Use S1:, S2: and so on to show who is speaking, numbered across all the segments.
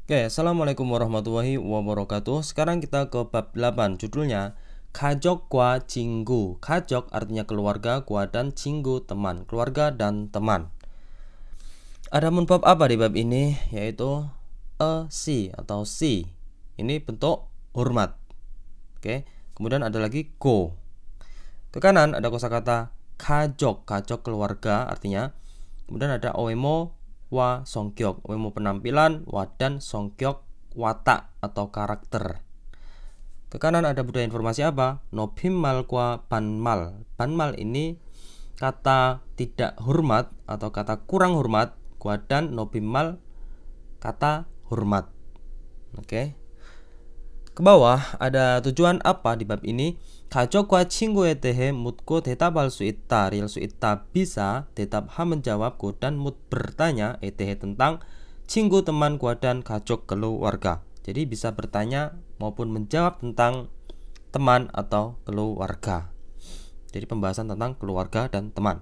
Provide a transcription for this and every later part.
S1: Oke, Assalamualaikum warahmatullahi wabarakatuh. Sekarang kita ke bab 8, judulnya Kajokwa Cinggu. Kajok artinya keluarga, kwa dan cinggu teman, keluarga dan teman. Ada bab apa di bab ini? Yaitu si atau si. Ini bentuk hormat. Oke. Kemudian ada lagi go. Ke kanan ada kosakata kajok, kajok keluarga artinya. Kemudian ada oemo wa songkyok, oemo penampilan, wa dan songkyok watak atau karakter. Ke kanan ada budaya informasi apa? Nopimmal kwa banmal. Banmal ini kata tidak hormat atau kata kurang hormat, kwa dan nopimmal kata hormat. Oke. Ke bawah ada tujuan apa di bab ini? 가족과 친구에 대해 묻고 대답할 수 있다. real 수 있다 bisa 대답 menjawabku dan mut bertanya 대해 tentang 친구 teman gua dan 가족 keluarga. Jadi bisa bertanya maupun menjawab tentang teman atau keluarga. Jadi pembahasan tentang keluarga dan teman.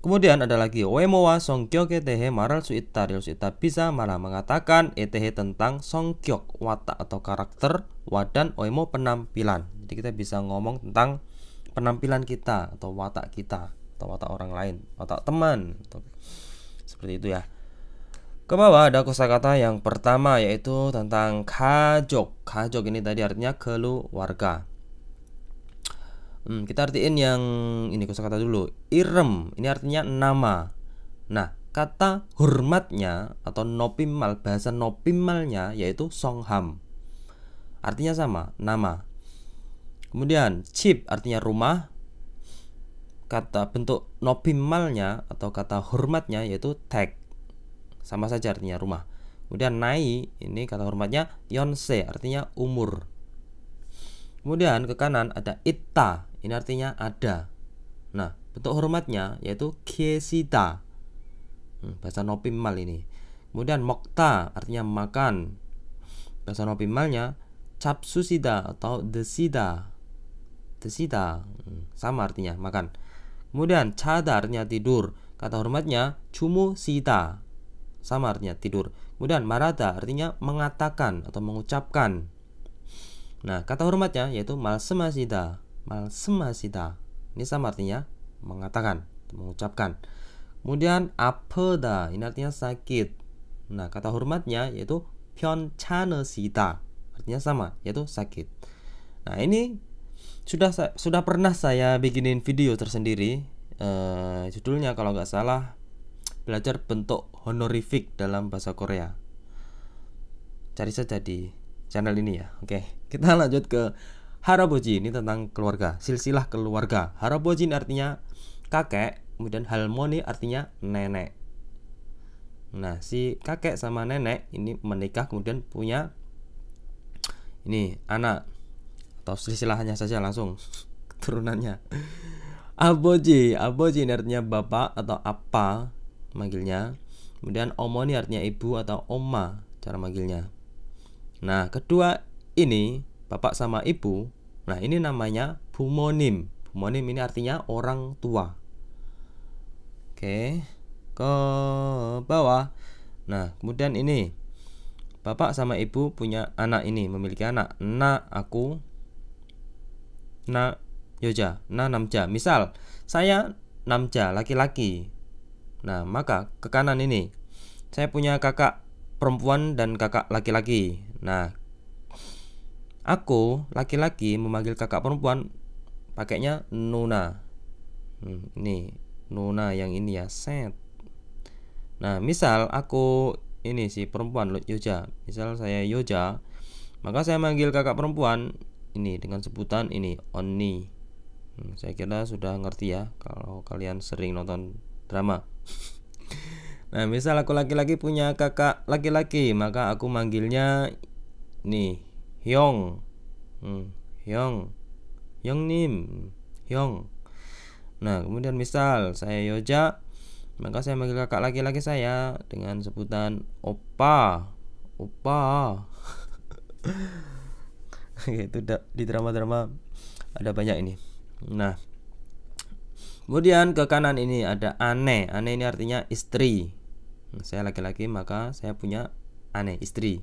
S1: Kemudian ada lagi 외모와 성격에 대해 말할 수 있다. real 수 있다 bisa malah mengatakan 대해 tentang 성격 watak atau karakter, wa dan 외모 penampilan. Jadi kita bisa ngomong tentang penampilan kita atau watak kita atau watak orang lain, watak teman atau seperti itu ya. Ke bawah ada kosakata yang pertama yaitu tentang kajok. Kajok ini tadi artinya keluarga. Kita artiin yang ini kosakata dulu. Irem ini artinya nama. Nah, kata hormatnya atau nopimal, bahasa nopimalnya yaitu songham. Artinya sama, nama. Kemudian chip artinya rumah. Kata bentuk nopimalnya atau kata hormatnya yaitu tag. Sama saja artinya rumah. Kemudian nai ini kata hormatnya yonse artinya umur. Kemudian ke kanan ada itta, ini artinya ada. Nah, bentuk hormatnya yaitu kiesita. Bahasa nopimal ini. Kemudian mokta artinya makan. Bahasa nopimalnya capsusida atau desida. Desida sama artinya makan. Kemudian cada artinya tidur. Kata hormatnya cumusida. Sama artinya tidur. Kemudian marada artinya mengatakan atau mengucapkan. Nah, kata hormatnya yaitu 말씀하시다. 말씀하시다. Ini sama artinya mengatakan, mengucapkan. Kemudian 아프다. Ini artinya sakit. Nah, kata hormatnya yaitu 편찮으시다. Artinya sama, yaitu sakit. Nah, ini sudah pernah saya bikinin video tersendiri. Judulnya kalau nggak salah belajar bentuk honorific dalam bahasa Korea. Cari saja di channel ini ya. Oke, kita lanjut ke haraboji. Ini tentang keluarga, silsilah keluarga. Haraboji ini artinya kakek, kemudian halmoni artinya nenek. Nah, si kakek sama nenek ini menikah kemudian punya ini anak atau silsilahnya saja langsung keturunannya. Aboji ini artinya bapak atau apa manggilnya. Kemudian omoni artinya ibu atau oma cara manggilnya. Nah, kedua ini bapak sama ibu. Nah, ini namanya bumonim. Bumonim ini artinya orang tua. Oke, ke bawah. Nah, kemudian ini bapak sama ibu punya anak ini, memiliki anak. Na aku, na yoja, na namja. Misal, saya namja, laki-laki. Nah, maka ke kanan ini saya punya kakak perempuan dan kakak laki-laki. Nah, aku laki-laki memanggil kakak perempuan pakainya nuna. Ini nuna yang ini ya, set. Nah, misal aku ini si perempuan Yoja. Misal saya Yoja, maka saya manggil kakak perempuan ini dengan sebutan ini Onni. Saya kira sudah ngerti ya kalau kalian sering nonton drama. Nah, misal aku laki-laki punya kakak laki-laki, maka aku manggilnya nih Hyong. Hyong. Hyongnim. Hyong. Nah, kemudian misal saya Yoja, maka saya manggil kakak laki-laki saya dengan sebutan Oppa. Oppa. Itu di drama-drama ada banyak ini. Nah, kemudian ke kanan ini ada ane. Ane ini artinya istri. Saya laki-laki maka saya punya ane, istri.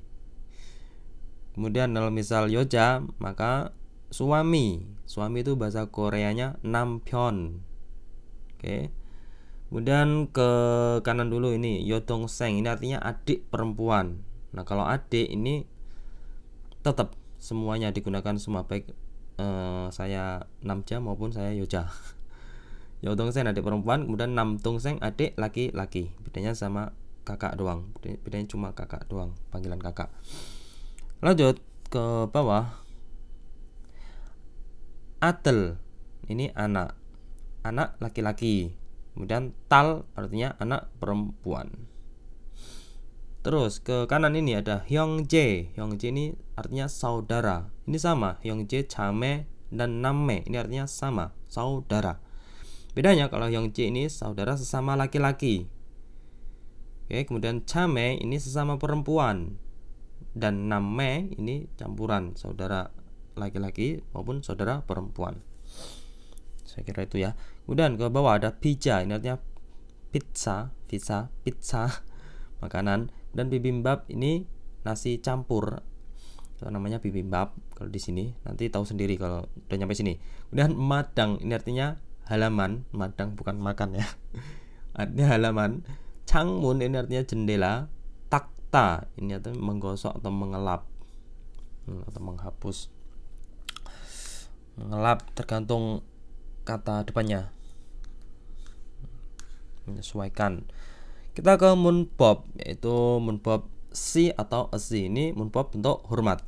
S1: Kemudian kalau misal yoja, maka suami. Suami itu bahasa Koreanya nampion. Oke. Kemudian ke kanan dulu ini yodongseng, ini artinya adik perempuan. Nah, kalau adik ini tetap semuanya digunakan semua, baik saya namja maupun saya yoja. Yodongseng adik perempuan, kemudian namdongseng adik laki-laki. Bedanya sama kakak doang. Bedanya cuma kakak doang, panggilan kakak. Lanjut ke bawah. Adel ini anak. Anak laki-laki. Kemudian tal artinya anak perempuan. Terus ke kanan ini ada hyongjae. Hyongjae ini artinya saudara. Ini sama, hyongjae, jame, dan namme. Ini artinya sama, saudara. Bedanya kalau hyongjae ini saudara sesama laki-laki. Oke, kemudian jame ini sesama perempuan. Dan namme ini campuran saudara laki-laki maupun saudara perempuan. Saya kira itu ya. Kemudian ke bawah ada pizza. Ini artinya pizza, makanan. Dan bibimbap ini nasi campur, itu namanya bibimbap kalau di sini. Nanti tahu sendiri kalau udah nyampe sini. Kemudian madang, ini artinya halaman. Madang bukan makan ya. Artinya halaman. Changmun ini artinya jendela. Takta ini artinya menggosok atau mengelap atau menghapus. Mengelap tergantung kata depannya, menyesuaikan. Kita ke munbob, yaitu munbob si atau esi. Ini munbob bentuk hormat.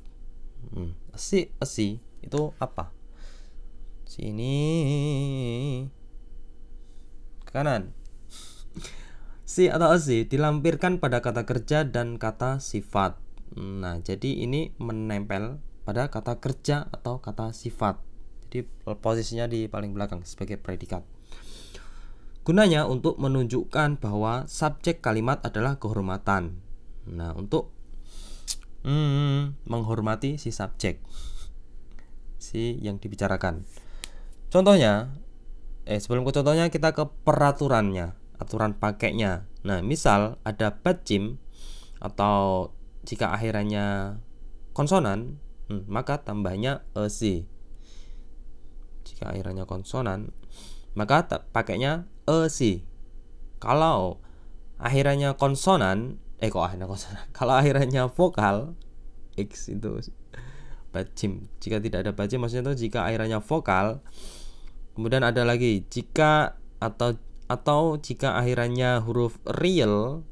S1: Esi itu apa? Sini kanan. Si atau esi dilampirkan pada kata kerja dan kata sifat. Nah, jadi ini menempel pada kata kerja atau kata sifat. Jadi posisinya di paling belakang sebagai predikat. Gunanya untuk menunjukkan bahwa subjek kalimat adalah kehormatan. Nah, untuk menghormati si subjek, si yang dibicarakan. Contohnya, sebelum ke contohnya kita ke peraturannya, aturan pakainya. Nah, misal ada bajim atau jika akhirannya konsonan, maka tambahnya esi. Jika akhirannya konsonan, maka pakainya esi. Kalau akhirannya konsonan, kalau akhirannya vokal, x itu bajim. Jika tidak ada bajim, maksudnya itu jika akhirannya vokal. Kemudian ada lagi jika atau jika akhirannya huruf real,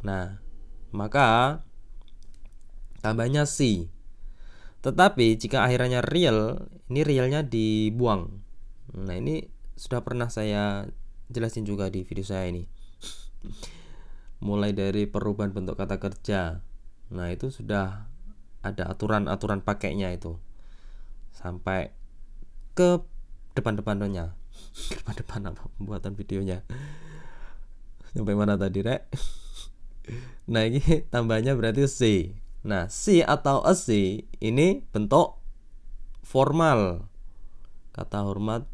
S1: nah maka tambahnya si. Tetapi jika akhirannya real, ini realnya dibuang. Nah, ini sudah pernah saya jelasin juga di video saya ini. Mulai dari perubahan bentuk kata kerja. Nah, itu sudah ada aturan-aturan pakainya itu. Sampai ke depan-depannya. Depan apa pembuatan videonya. Sampai mana tadi, Rek? Nah, ini tambahnya berarti si. Nah, si atau esi ini bentuk formal. Kata hormat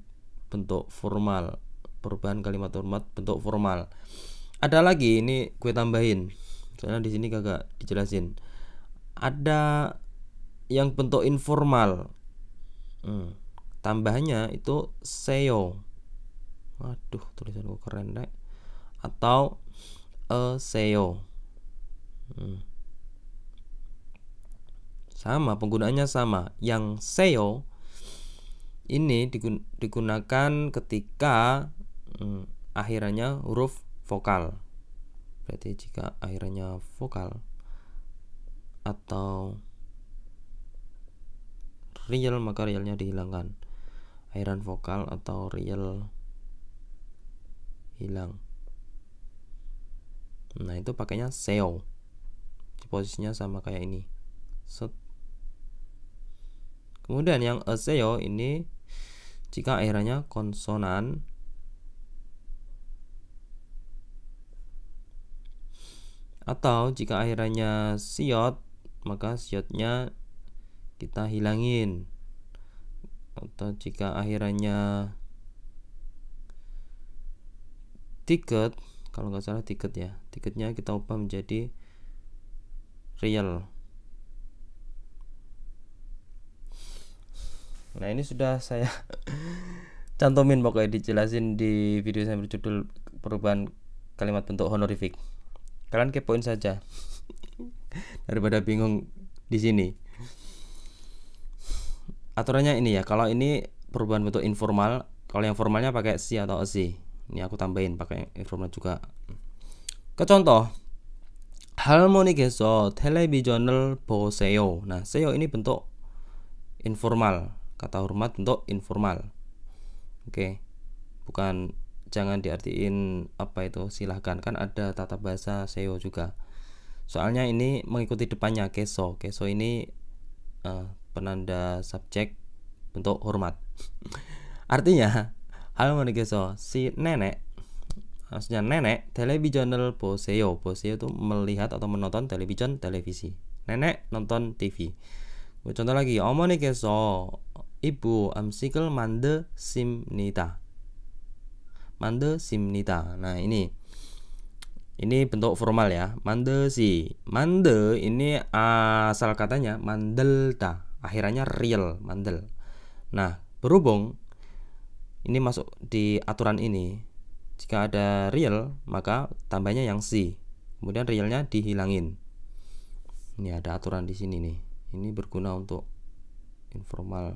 S1: bentuk formal, perubahan kalimat hormat bentuk formal. Ada lagi, ini gue tambahin, soalnya di sini kagak dijelasin. Ada yang bentuk informal, tambahnya itu seyo. Waduh, tulisan gue keren deh. Atau seyo. Sama, penggunaannya sama. Yang seyo ini digunakan ketika akhirannya huruf vokal. Berarti jika akhirannya vokal atau real, maka realnya dihilangkan. Akhiran vokal atau real hilang. Nah, itu pakainya seo. Posisinya sama kayak ini. Set. Kemudian yang seo ini jika akhirannya konsonan atau jika akhirannya siot, maka siotnya kita hilangin. Atau jika akhirannya tiket, kalau nggak salah tiket ya, tiketnya kita ubah menjadi real. Nah ini sudah saya cantumin, pokoknya dijelasin di video saya berjudul perubahan kalimat bentuk honorific. Kalian kepoin saja daripada bingung di sini. Aturannya ini ya, kalau ini perubahan bentuk informal, kalau yang formalnya pakai si atau si. Ini aku tambahin pakai informal juga. Contoh, 할머니께서 텔레비전을 보세요. Nah, seyo ini bentuk informal, kata hormat bentuk informal. Oke. Bukan, jangan diartiin apa itu silahkan, kan ada tata bahasa seyo juga. Soalnya ini mengikuti depannya keso. Keso ini penanda subjek bentuk hormat. Artinya 할머니께서 si nenek, maksudnya nenek, televisional 보세요. 보세요 itu melihat atau menonton televisi. Nenek nonton TV. Contoh lagi, 어머니께서 ibu 음식을 만드십니다. 만드십니다. Nah, ini bentuk formal ya. 만드시. 만드 ini asal katanya 만들다. Akhirannya real, mandel. Nah, berhubung ini masuk di aturan ini, jika ada real maka tambahnya yang si, kemudian realnya dihilangin. Ini ada aturan di sini nih. Ini berguna untuk informal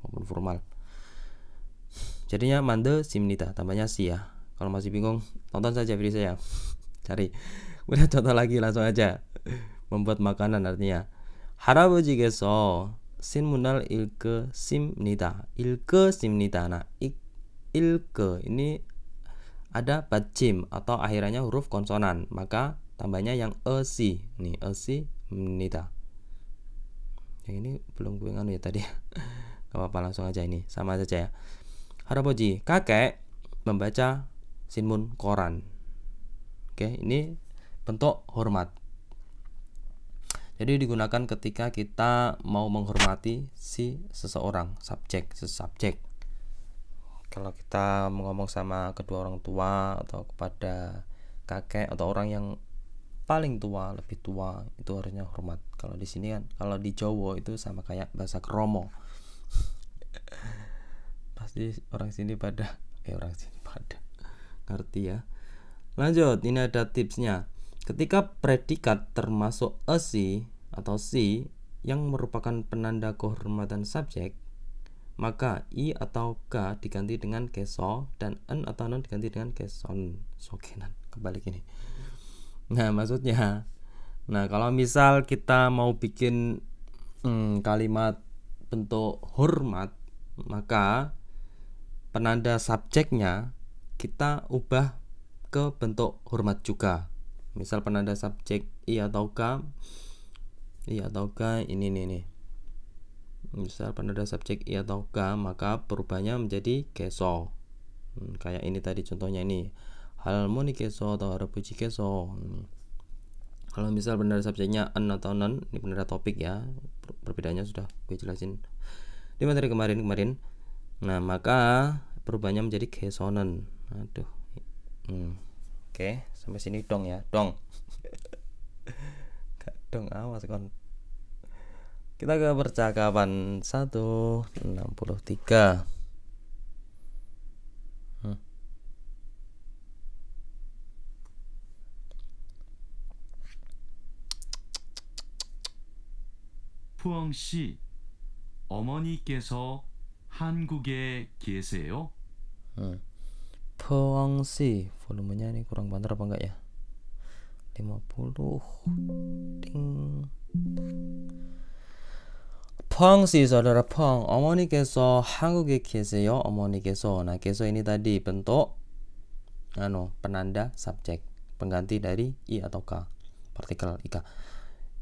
S1: maupun formal. Jadinya 만드십니다, tambahnya si ya. Kalau masih bingung, tonton saja video saya. Cari. Udah contoh lagi, langsung aja. Membuat makanan artinya. 할아버지께서 신문을 읽으십니다. 읽으십니다. Nah, 읽 ini ada 받침 atau akhirannya huruf konsonan, maka tambahnya yang esi. Nih, esimnida. Yang ini belum gue nganu ya tadi. Gak apa-apa, langsung aja, ini sama saja ya. 할아버지, kakek membaca sinmun koran. Oke, ini bentuk hormat. Jadi digunakan ketika kita mau menghormati si seseorang, subjek. Kalau kita ngomong sama kedua orang tua atau kepada kakek atau orang yang paling tua, lebih tua, itu harusnya hormat. Kalau di sini kan, kalau di Jawa itu sama kayak bahasa kromo. Pasti orang sini pada ngerti ya. Lanjut, ini ada tipsnya. Ketika predikat termasuk esi atau si yang merupakan penanda kehormatan subjek, maka i atau k diganti dengan keso dan en atau non diganti dengan keson. Sokenan, kebalik ini. Nah, maksudnya, kalau misal kita mau bikin kalimat bentuk hormat, maka penanda subjeknya kita ubah ke bentuk hormat juga. Misal penanda subjek i atau k ini nih. Misal penanda subjek i atau k, maka perubahannya menjadi keso. Kayak ini tadi contohnya ini. 할머니께서 atau 할아버지께서. Kalau misal penanda subjeknya en atau non, ini penanda topik ya. Perbedaannya sudah gue jelasin di materi kemarin. Nah, maka perubahannya menjadi kesonen. Aduh. Oke, sampai sini dong ya. Dong. Gak dong, awas kon. Kita ke percakapan 163.
S2: 푸엉씨, 어머니께서 한국에 계세요?
S1: 푸엉씨, volumenya ini kurang banter apa enggak ya? 50. Ding. 푸엉씨, saudara Pong, 어머니께서 한국에 계세요? 어머니께서. Nah, keso ini tadi bentuk penanda subjek, pengganti dari i atau k, partikel ika.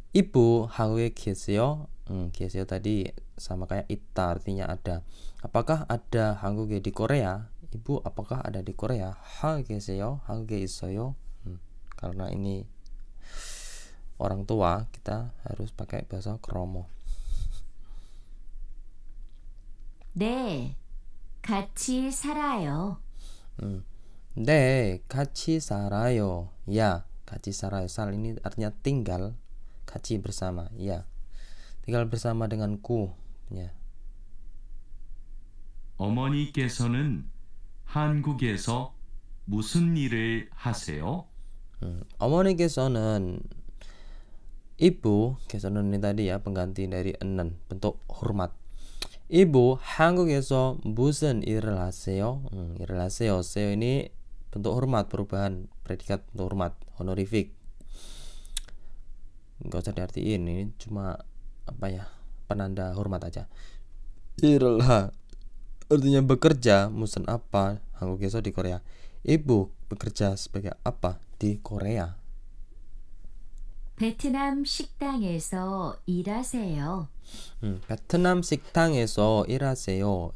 S1: Ibu 한국에 계세요? 계세요 tadi sama kayak ita, artinya ada. Apakah ada 한국에 di Korea? Ibu apakah ada di Korea? 한국에 계세요? 한국에 있어요? Karena ini orang tua, kita harus pakai bahasa kromo.
S3: 네, 같이 살아요.
S1: 네, 같이 살아요. Ya, 같이 살아요. Sal ini artinya tinggal. 같이 bersama. Ya. tinggal bersama denganku. Ya.
S2: 어머니께서는 한국에서 무슨 일을 하세요?
S1: 어머니께서는 이부께서는 ini tadi ya pengganti dari enen bentuk hormat. Ibu 한국에서 무슨 일을 하세요? 일을 하세요. 세요 ini bentuk hormat, perubahan predikat bentuk hormat, honorific. Nggak usah diartiin, ini cuma apa ya, penanda hormat aja. 일을 하 artinya bekerja, 무슨 apa, 한국에서 di Korea. Ibu bekerja sebagai apa di Korea?
S3: 베트남 식당에서 일하세요.
S1: 베트남 식당에서 일하세요.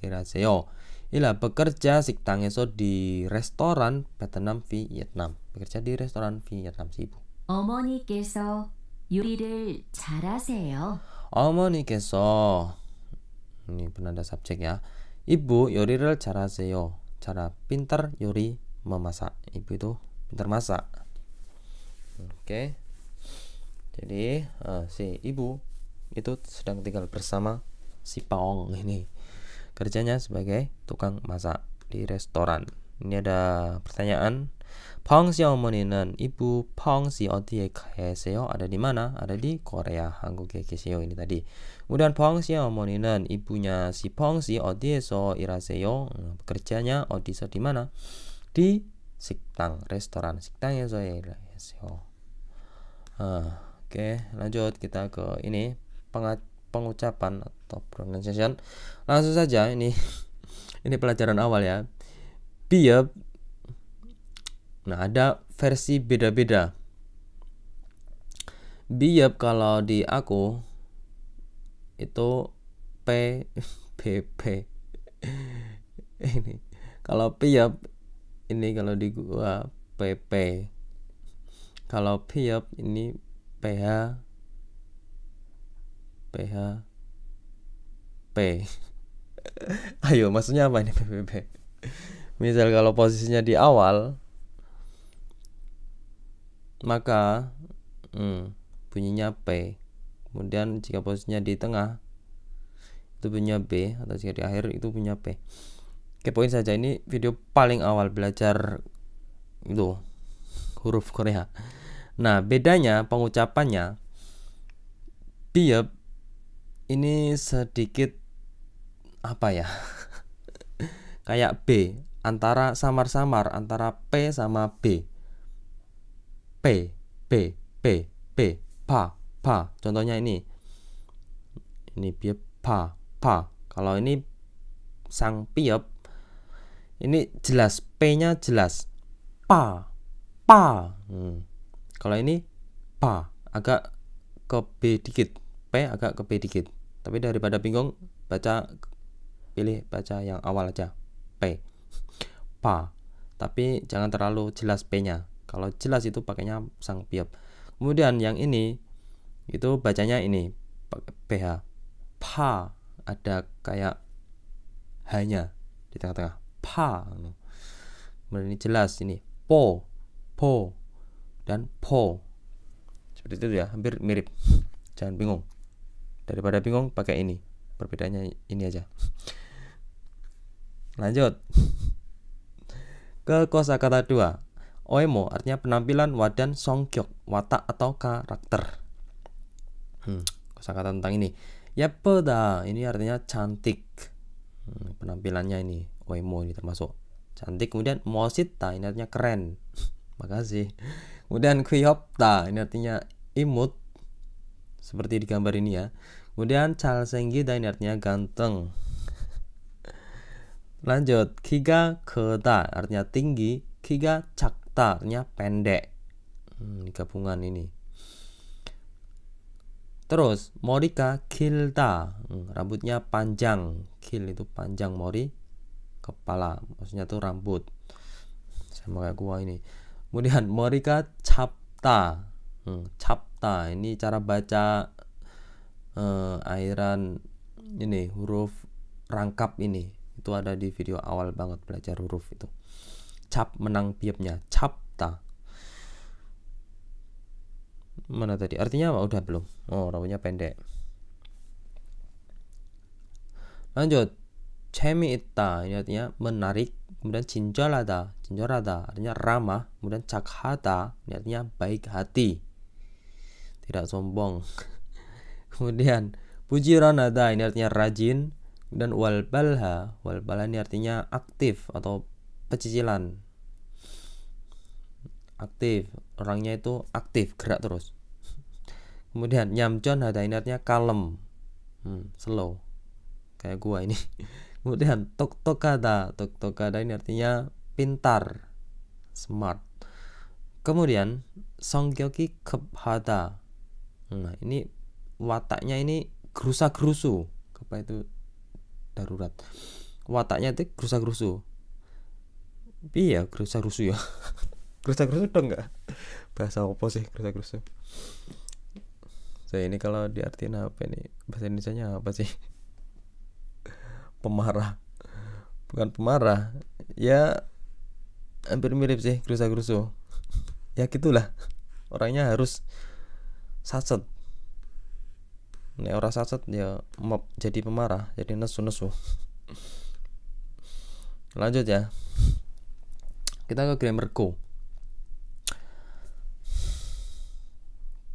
S1: Ila bekerja 식당에서 di restoran Vietnam Vietnam. Bekerja di restoran Vietnam si ibu.
S3: 어머니께서 요리를 잘하세요.
S1: 어머니께서 ini penanda subjek ya. Ibu 요리를 잘하세요. cara pintar 요리 memasak. Ibu itu pintar masak. Oke. Jadi si ibu itu sedang tinggal bersama si Paong ini. Kerjanya sebagai tukang masak di restoran. Ini ada pertanyaan. Paong si 어머니는 ibu Paong si 어디에 계세요? Ada di mana? Ada di Korea. 한국에 계세요. Ini tadi. Kemudian Paong si 어머니는 ibunya si Paong si 어디에서 일하세요? Bekerjanya 어디서 di mana? Di 식당, restoran. 식당에서 일하세요. Oke, lanjut kita ke ini pengucapan atau pronunciation. Langsung saja ini ini pelajaran awal ya. Biep. Nah, ada versi beda-beda. Biep kalau di aku itu P P ini. Kalau biep ini kalau di gua PP. Kalau biep ini PH P. Ayo, maksudnya apa ini PPP? Misal kalau posisinya di awal, maka bunyinya P. Kemudian jika posisinya di tengah, itu bunyinya B, atau jika di akhir itu bunyinya P. Kepoin saja, ini video paling awal belajar itu huruf Korea. Nah, bedanya pengucapannya, biep ini sedikit apa ya? Kayak B, antara samar-samar antara P sama B. P, pa. Contohnya ini biep pa. Kalau ini sang biep, ini jelas P-nya jelas, pa. Kalau ini pa, agak ke B dikit, P agak ke B dikit. Tapi daripada bingung, pilih baca yang awal aja, P, pa. Tapi jangan terlalu jelas P-nya. Kalau jelas itu pakainya sang biep. Kemudian yang ini itu bacanya ini PH, pa, ada kayak hanya di tengah-tengah, pa. Kemudian ini jelas ini po dan po. Seperti itu ya, hampir mirip. Jangan bingung. Daripada bingung pakai ini. Perbedaannya ini aja. Lanjut. Ke kosakata 2. Oemo artinya penampilan, wadan, songkyok, watak atau karakter. Kosakata tentang ini. Yeppeda ini artinya cantik. Penampilannya ini oemo ini termasuk cantik. Kemudian 멋있다 ini artinya keren. Makasih. Kemudian 귀엽다 ini artinya imut, seperti di gambar ini ya. Kemudian 잘생기다 ini artinya ganteng. Lanjut, 키가 크다 artinya tinggi, 키가 작다 artinya pendek. Gabungan ini. Terus 머리가 길다, rambutnya panjang. 길 itu panjang, mori kepala, maksudnya tuh rambut. Sama kayak gua ini. Kemudian 머리가 찹다. 찹다 ini cara baca airan ini huruf rangkap ini. Itu ada di video awal banget belajar huruf itu. Cap menang biepnya, 찹다. Mana tadi? Artinya apa? Udah belum? Oh, rambutnya pendek. Lanjut. 재미있다. Ini artinya menarik. Kemudian 친절하다. 친절하다. Artinya ramah. Kemudian 착하다. Ini artinya baik hati. Tidak sombong. Kemudian 부지런하다. Ini artinya rajin. Dan walbalha. Walbalha ini artinya aktif atau pecicilan. Aktif. Orangnya itu aktif, gerak terus. Kemudian 얌전하다 ini artinya kalem, slow, kayak gua ini. Kemudian 똑똑하다, 똑똑하다 ini artinya pintar, smart. Kemudian 성격이 급하다. Nah, ini wataknya ini gerusa-gerusu. Apa itu? Darurat. Wataknya itu gerusa-gerusu. Iya, gerusa-gerusu ya. Gerusa-gerusu dong enggak? Bahasa apa sih gerusa-gerusu? Saya ini kalau diartiin apa nih? Bahasa Indonesianya apa sih? Pemarah. Bukan pemarah. Ya hampir mirip sih gerusa-gerusu. Ya gitulah. Orangnya harus sacet. Nek ora sacet ya jadi pemarah, jadi nesu-nesu. Lanjut ya. Kita ke grammar go.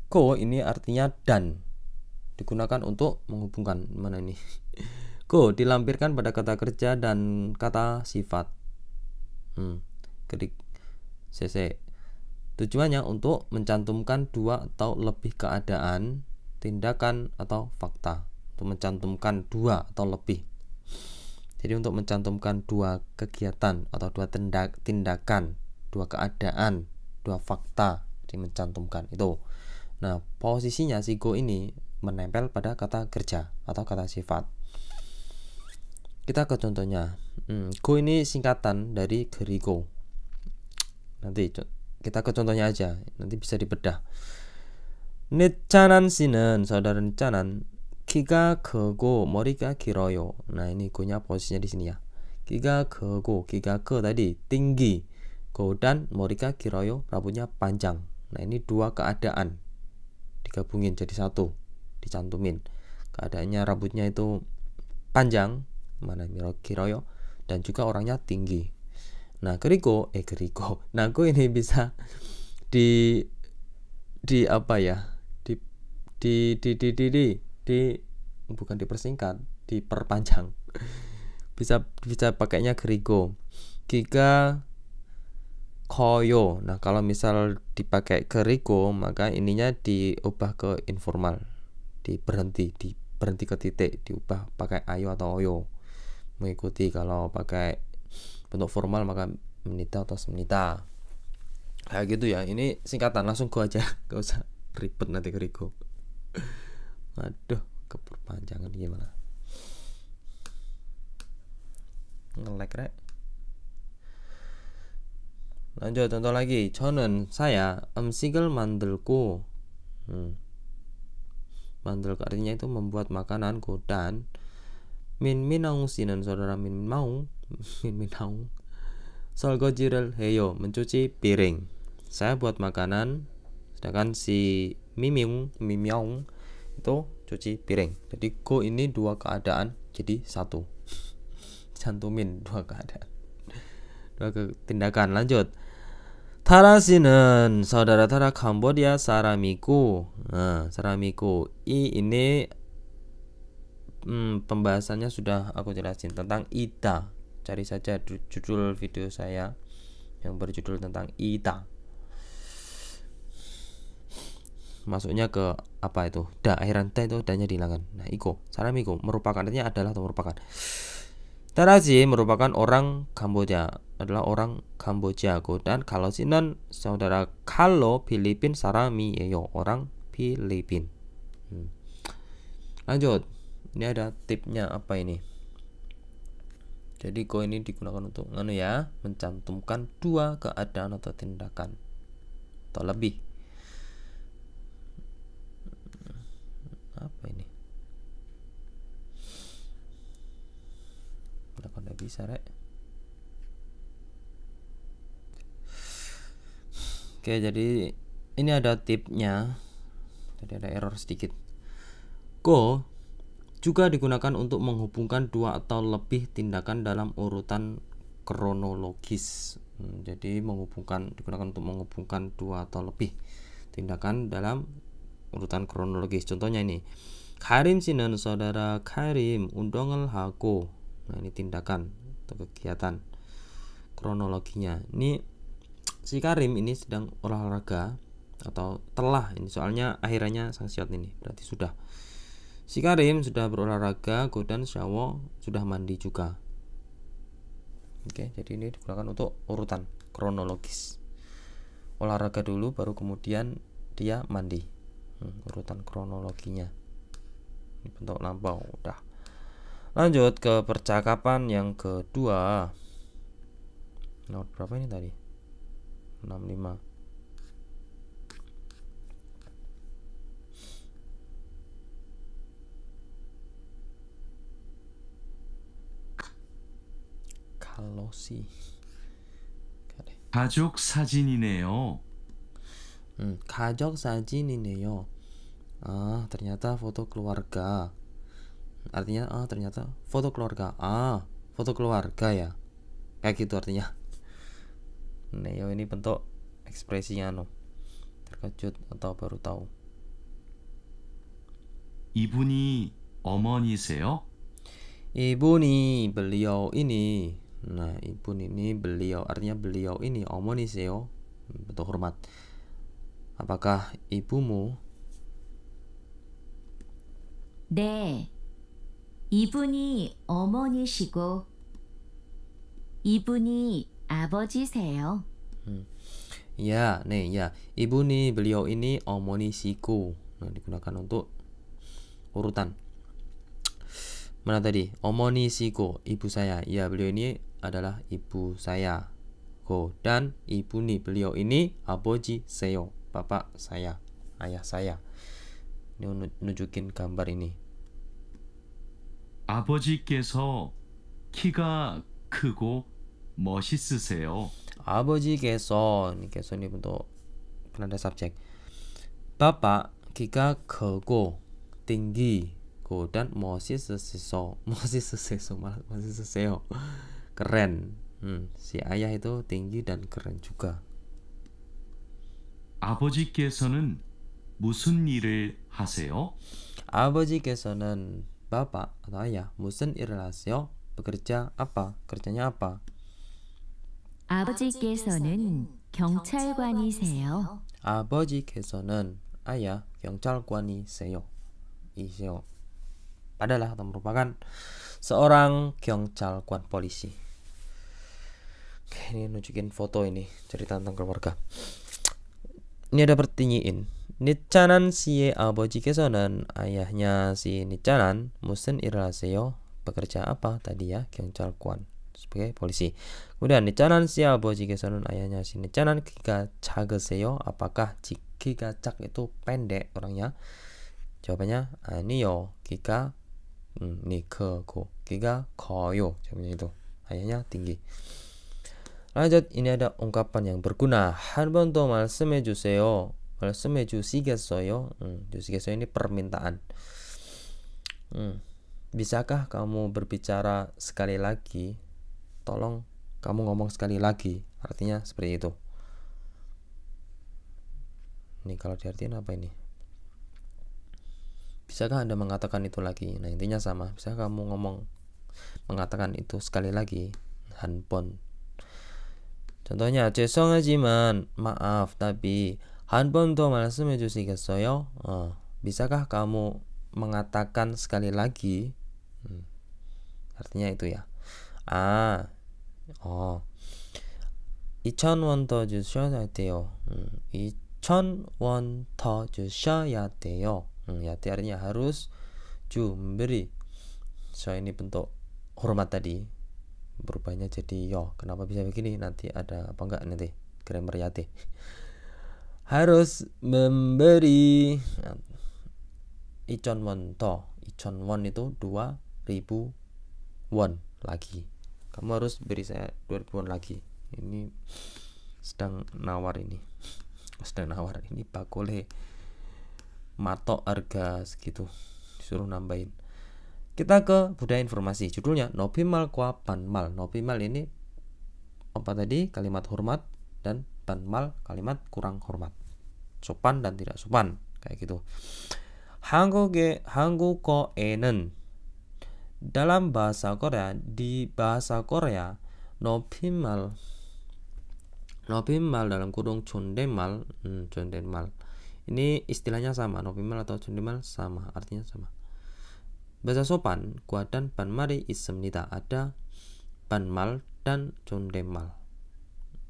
S1: Go ini artinya dan, digunakan untuk menghubungkan. Mana ini? Go dilampirkan pada kata kerja dan kata sifat. Ketik CC. Tujuannya untuk mencantumkan dua atau lebih keadaan, tindakan atau fakta. Untuk mencantumkan dua atau lebih. Jadi untuk mencantumkan dua kegiatan atau dua tindakan, dua keadaan, dua fakta, dimencantumkan itu. Nah, posisinya si go ini menempel pada kata kerja atau kata sifat. Kita ke contohnya. Go ini singkatan dari gerigo. Nanti kita ke contohnya aja. Nanti bisa dibedah. 넷짜난 씨는 saudara 넷짜난 키가 크고 머리가 길어요. Nah, ini go-nya posisinya di sini ya. 키가 크고, 키가 크 tadi tinggi. Go dan 머리가 길어요, rambutnya panjang. Nah, ini dua keadaan digabungin jadi satu, dicantumin. Keadaannya rambutnya itu panjang, mana 길어요, dan juga orangnya tinggi. Nah, 그리고. Nah, go ini bisa di apa ya? Bukan dipersingkat, diperpanjang. Bisa pakainya 그리고. 기가 커요. Nah, kalau misal dipakai 그리고, maka ininya diubah ke informal, berhenti ke titik, diubah pakai ayo atau oyo, mengikuti. Kalau pakai bentuk formal maka menita atau semenita, kayak gitu ya. Ini singkatan, langsung go aja, gak usah ribet nanti 그리고. Aduh, keperpanjangan gimana? Nge-lag rek. lanjut contoh lagi. 저는 saya 음식을 만들고. 만들고 artinya itu membuat makananku. Dan 민민아웅 씨는 saudara 민민아웅 설거지를 해요, mencuci piring. Saya buat makanan, sedangkan si 미미웅 itu cuci piring. Jadi go ini dua keadaan jadi satu. Cantumin dua keadaan, dua tindakan. Lanjut. 타라 씨는 saudara Tara Kambodia 사람이고. 사람이고. Ini pembahasannya sudah aku jelasin tentang ita. Cari saja judul video saya yang berjudul tentang ita. Masuknya ke apa itu? Da, akhiran ta itu danya dihilangkan. Nah, iko, 사람이고 merupakan, artinya adalah atau merupakan. Taraji merupakan orang Kamboja, adalah orang Kambojago. Dan kalau sinan saudara kalau Filipin 사람이에요, orang Filipin. Lanjut. Ini ada tipnya apa ini? Jadi go ini digunakan untuk mencantumkan dua keadaan atau tindakan atau lebih. Apa ini? Kenapa nggak bisa, rek? Oke, jadi ini ada tipnya. Tadi ada error sedikit. Ko juga digunakan untuk menghubungkan dua atau lebih tindakan dalam urutan kronologis. Jadi digunakan untuk menghubungkan dua atau lebih tindakan dalam urutan kronologis. Contohnya ini, Karim 씨는 saudara Karim 운동을 하고. Nah, ini tindakan atau kegiatan kronologinya. Ini si Karim ini sedang olahraga atau telah, ini soalnya akhirannya sang siot ini, berarti sudah. Si Karim sudah berolahraga, kemudian shower, sudah mandi juga. Oke, jadi ini digunakan untuk urutan kronologis. Olahraga dulu, baru kemudian dia mandi. Urutan kronologinya. Ini bentuk lampau, udah. Lanjut ke percakapan yang kedua. Nomor berapa ini tadi? 65. 칼로시.
S2: 가족 사진이네요.
S1: 가족 사진이네요. Ah, ternyata foto keluarga. Artinya ternyata foto keluarga. Foto keluarga ya. Kayak gitu artinya. Neo ini bentuk ekspresinya terkejut atau baru tahu.
S2: 이분이 어머니세요?
S1: Ibuni, beliau ini. Nah, ibun ini beliau, artinya beliau ini 어머니세요. Bentuk hormat. Apakah ibumu?
S3: 네. 이분이 어머니시고 이분이 아버지세요.
S1: Ya, nih ya. Ibuni, beliau ini 어머니시고. Nah, digunakan untuk urutan. Mana tadi? 어머니시고, ibu saya. Ya, beliau ini adalah ibu saya. Go, dan ibuni, beliau ini 아버지세요. Bapak saya, ayah saya. Ini nunjukin gambar ini.
S2: 아버지께서 키가 크고 멋있으세요.
S1: 아버지께서, ini keso ini bentuk penanda subjek. Bapak ki가 크고 tinggi, go, dan 멋있으세요. Malah 멋있으세요. Keren. Si ayah itu tinggi dan keren juga.
S2: 아버지께서는 무슨 일을 하세요?
S1: 아버지께서는 bapak atau ayah 무슨 일을 하세요? Bekerja apa? Kerjanya apa?
S3: 아버지께서는 경찰관이세요.
S1: 아버지께서는 ayah 경찰관이세요. 이세요. Adalah atau merupakan seorang 경찰관 polisi. Oke, ini nunjukin foto ini, cerita tentang keluarga. Ini ada pertanyaan. 니짜난 씨의 아버지께서는, ayahnya si 니짜난 무슨 일을 하세요? Bekerja apa tadi ya? 경찰관, sebagai polisi. Kemudian 니짜난 씨의 아버지께서는, ayahnya si 니짜난 키가 작으세요? Apakah 키가 작 itu pendek orangnya? Jawabannya 아니요. 키가 크고 키가 커요. jawabannya itu. Ayahnya tinggi. Lanjut, ini ada ungkapan yang berguna. 한 번 더 말씀해 주세요. 말씀해 주시겠어요? 주시겠어요 ini permintaan. Bisakah kamu berbicara sekali lagi? Tolong kamu ngomong sekali lagi. Artinya seperti itu. Ini kalau diartikan apa ini? Bisakah Anda mengatakan itu lagi? Nah, intinya sama. Bisakah kamu mengatakan itu sekali lagi? 한 번. contohnya, 죄송하지만 maaf tapi 한 번 더 말씀해 주시겠어요? Bisakah kamu mengatakan sekali lagi? Artinya itu ya. 2,000원 더 주셔야 돼요. 2,000원 더 주셔야 돼요. 야때 artinya harus, memberi. So ini bentuk hormat tadi, berubahnya jadi yo. Kenapa bisa begini? Nanti ada apa enggak nanti grammar yate. Harus memberi 2,000원 더. 2,000원 itu 2.000 won lagi. Kamu harus beri saya 2.000 won lagi. Ini sedang nawar ini. Sedang nawar ini bakole matok harga segitu, disuruh nambahin. Kita ke budaya informasi, judulnya nopimal kwa banmal. Nopimal ini apa tadi? Kalimat hormat, dan banmal kalimat kurang hormat, sopan dan tidak sopan, kayak gitu. 한국어에는 dalam bahasa Korea, di bahasa Korea 높임말 dalam kurung 존댓말, 존댓말 ini istilahnya sama, 높임말 atau 존댓말 sama, artinya sama. Bahasa sopan, kwa dan banmal이 있습니다. Ada banmal dan 존댓말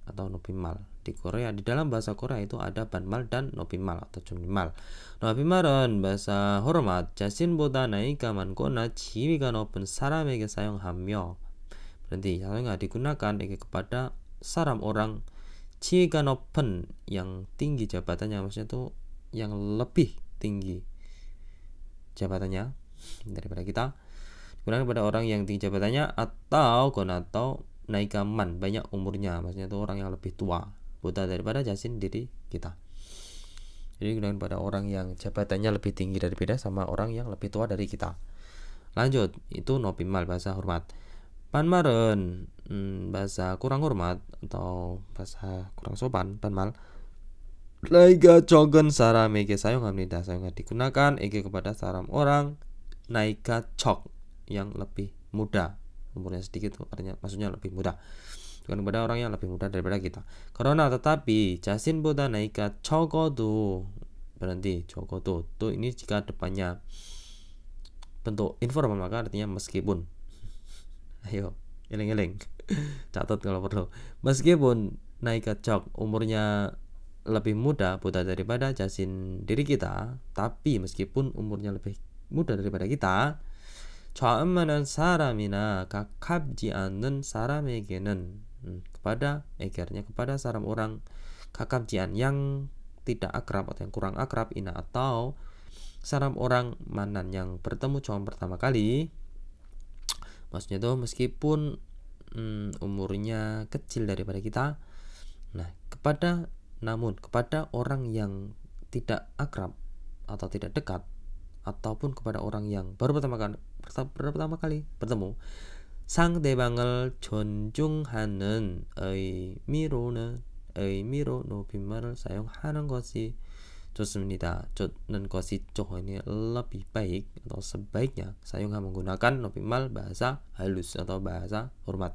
S1: atau 높임말 di Korea. Di dalam bahasa Korea itu ada banmal dan 높임말 atau 존댓말. 높임말은 bahasa hormat, 자신보다 나이가 많거나 지위가 높은 사람에게 사용하며, berarti sa용가 digunakan kepada salam orang 지위가 높은, yang tinggi jabatannya, maksudnya itu yang lebih tinggi jabatannya daripada kita, digunakan kepada orang yang tinggi jabatannya, atau naika man, banyak umurnya, maksudnya itu orang yang lebih tua, buta daripada jasin diri kita. Jadi digunakan pada orang yang jabatannya lebih tinggi daripada sama orang yang lebih tua dari kita. Lanjut, itu nopimal bahasa hormat. Banmal은 bahasa kurang hormat atau bahasa kurang sopan. banmal 나이가 적은 사람에게 사용합니다. 사용가 digunakan kepada salam orang 나이가 적, yang lebih muda, umurnya sedikit, artinya maksudnya lebih muda, bukan kepada orang yang lebih muda daripada kita. Karena tetapi 자신보다 나이가 적어도, berhenti 적어도, tuh ini jika depannya bentuk informal maka artinya meskipun. Ayo eling-eling catat kalau perlu. Meskipun 나이가 적, umurnya lebih muda, buta daripada jasin diri kita, tapi meskipun umurnya lebih muda daripada kita, 저음만한 사람이나 가깝지 않는 사람에게는, kepada artinya kepada salam orang 가깝지안, yang tidak akrab atau yang kurang akrab, ina atau salam orang manan, yang bertemu cuma pertama kali, maksudnya tuh meskipun umurnya kecil daripada kita, nah namun kepada orang yang tidak akrab atau tidak dekat, ataupun kepada orang yang baru pertama kali bertemu, 상대방을 존중하는 의미로 높임말을 사용하는 것이 좋습니다. 좋는 것이 ini lebih baik atau sebaiknya 사용하 menggunakan 높임말 bahasa halus atau bahasa hormat.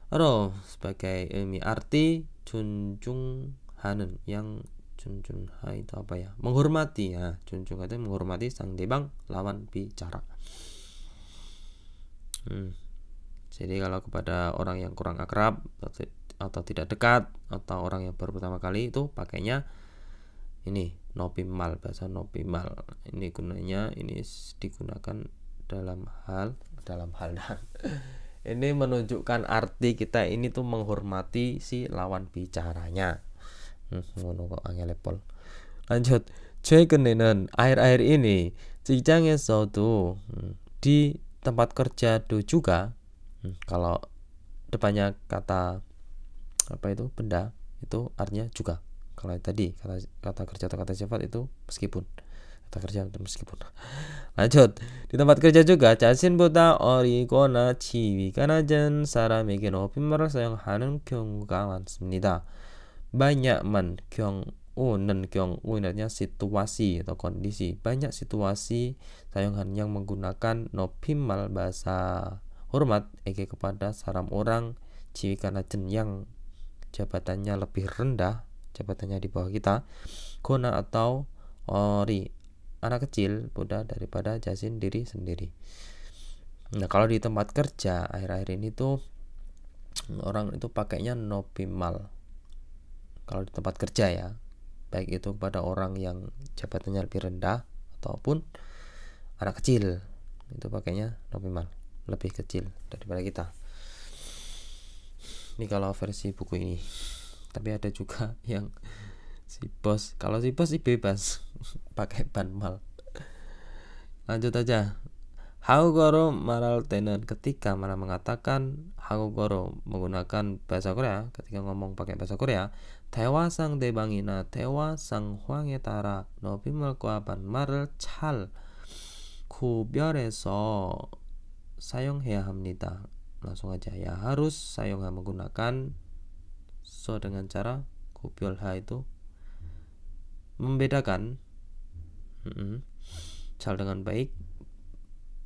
S1: Lalu sebagai arti 존중하는, yang 존중하 itu apa ya? Menghormati ya. 존중 itu menghormati 상대방, lawan bicara. Jadi kalau kepada orang yang kurang akrab atau tidak dekat, atau orang yang baru pertama kali, itu pakainya ini nopimal, bahasa nopimal. Ini gunanya, ini digunakan dalam hal ini menunjukkan arti kita ini tuh menghormati si lawan bicaranya. ngono kok angel pol. Lanjut, 최근에는 akhir-akhir ini 직장에서도 di tempat kerja do juga, kalau depannya kata apa itu benda, itu artinya juga. Kalau tadi kata kerja atau kata sifat itu meskipun, kata kerja atau meskipun. Lanjut, di tempat kerja juga 자신보다 어리거나 지위가 낮은 사람에게 높임말을 사용하는 경우가 많습니다. Banyak 경우는 artinya situasi atau kondisi, banyak situasi sayangan yang menggunakan nopimal bahasa hormat kepada salam orang 지위가 낮은, yang jabatannya lebih rendah, jabatannya di bawah kita, gona atau ori, anak kecil, muda daripada jasin diri sendiri. Nah, kalau di tempat kerja akhir-akhir ini tuh orang itu pakainya nopimal. Kalau di tempat kerja ya, baik itu kepada orang yang jabatannya lebih rendah ataupun anak kecil, itu pakainya nopimal, lebih kecil daripada kita. Ini kalau versi buku ini. Tapi ada juga yang si bos, sih bebas pakai banmal. Lanjut aja. 한국어로 말할 때는 ketika mana mengatakan 한국어로 menggunakan bahasa Korea, ketika ngomong pakai bahasa Korea, 대화 상대방이나 대화 상황에 따라 높임말과 반말을 잘 구별해서 사용해야 합니다. Langsung aja ya, harus menggunakan so dengan cara 구별하 itu membedakan 잘 dengan baik.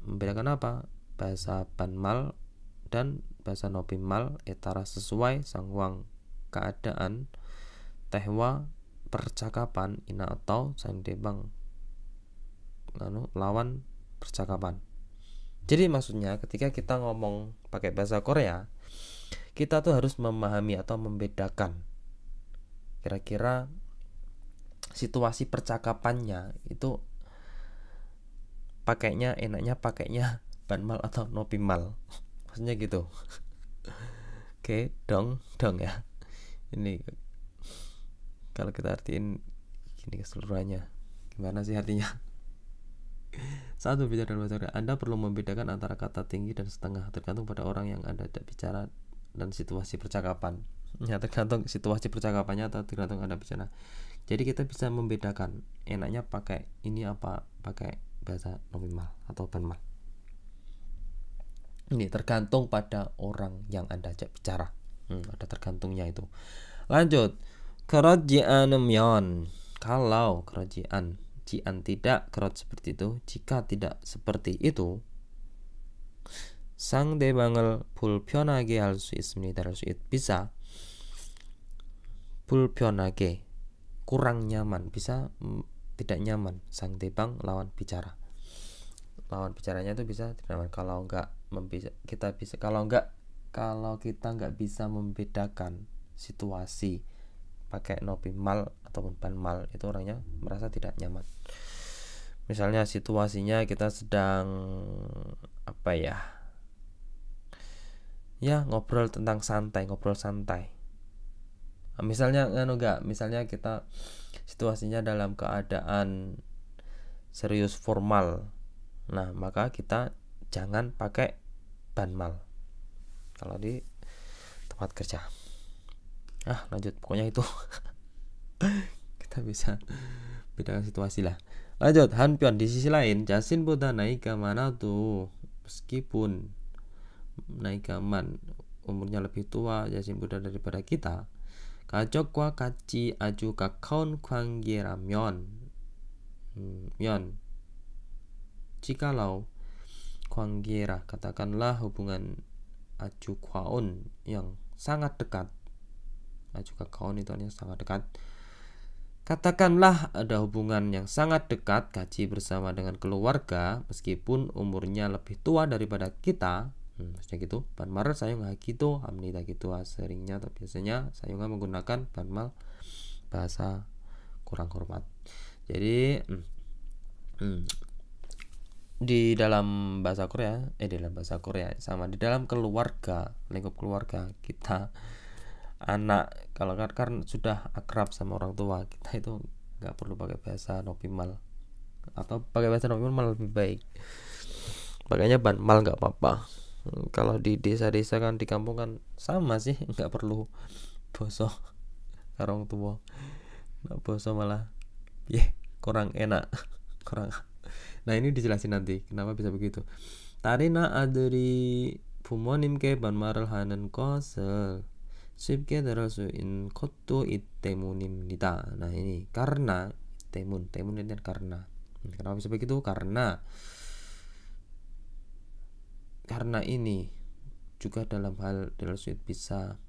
S1: Membedakan apa? Bahasa banmal dan bahasa nopimal etara sesuai sangwang keadaan tehwa percakapan ina atau sangdebang lawan percakapan. Jadi maksudnya ketika kita ngomong pakai bahasa Korea, kita tuh harus memahami atau membedakan kira-kira situasi percakapannya itu enaknya pakainya banmal atau nopimal. Maksudnya gitu. Oke, dong ya. Ini kalau kita artiin gini keseluruhannya. Gimana sih artinya? Saat berbicara dalam bahasa Korea, Anda perlu membedakan antara kata tinggi dan setengah tergantung pada orang yang Anda bicara dan situasi percakapan. Ya, tergantung situasi percakapannya atau tergantung Anda bicara. Jadi kita bisa membedakan enaknya pakai ini apa pakai bahasa nominal atau banmal. Ini tergantung pada orang yang Anda ajak bicara. Ada tergantungnya itu. Lanjut. 그렇지않으면 kalau jian tidak seperti itu, jika tidak seperti itu 상대방을 불편하게 할 수 있습니다. bisa 불편하게 kurang nyaman, bisa tidak nyaman 상대방 lawan bicara. Lawan bicaranya itu bisa tidak nyaman kalau kita nggak bisa membedakan situasi pakai nopimal ataupun banmal, itu orangnya merasa tidak nyaman. Misalnya situasinya kita sedang ngobrol santai. Misalnya kita situasinya dalam keadaan serius formal. Nah, maka kita jangan pakai banmal kalau di tempat kerja. Lanjut, pokoknya itu kita bisa bedakan situasi lah. Lanjut, 한편 di sisi lain 자신보다 나이가 많아도 meskipun 나이가만 umurnya lebih tua 자신보다 daripada kita, 가족과 같이 아주 가까운 관계라면 jikalau 관계라 katakanlah hubungan a주 가까운 yang sangat dekat. A주 가까운 itu artinya sangat dekat. Katakanlah ada hubungan yang sangat dekat 같이 bersama dengan keluarga meskipun umurnya lebih tua daripada kita. Maksudnya gitu. 반말을 사용하기도 합니다. gitu seringnya atau biasanya 사용하 menggunakan banmal bahasa kurang hormat. Jadi di dalam bahasa Korea sama di dalam keluarga, lingkup keluarga kita, anak kalau kan sudah akrab sama orang tua, kita itu nggak perlu pakai bahasa nopimal, atau pakai bahasa nopimal malah lebih baik. Pakainya banmal nggak apa-apa. Kalau di desa-desa kan, di kampung kan sama sih, nggak perlu boso orang tua, nggak boso malah kurang enak. Nah, ini dijelasin nanti kenapa bisa begitu. 다른 아들이 부모님께 반말을 하는 것을 쉽게 들을 수 있는 것도 이 때문입니다. Nah, ini karena temun ini karena. Kenapa bisa begitu? Karena ini juga dalam hal suit bisa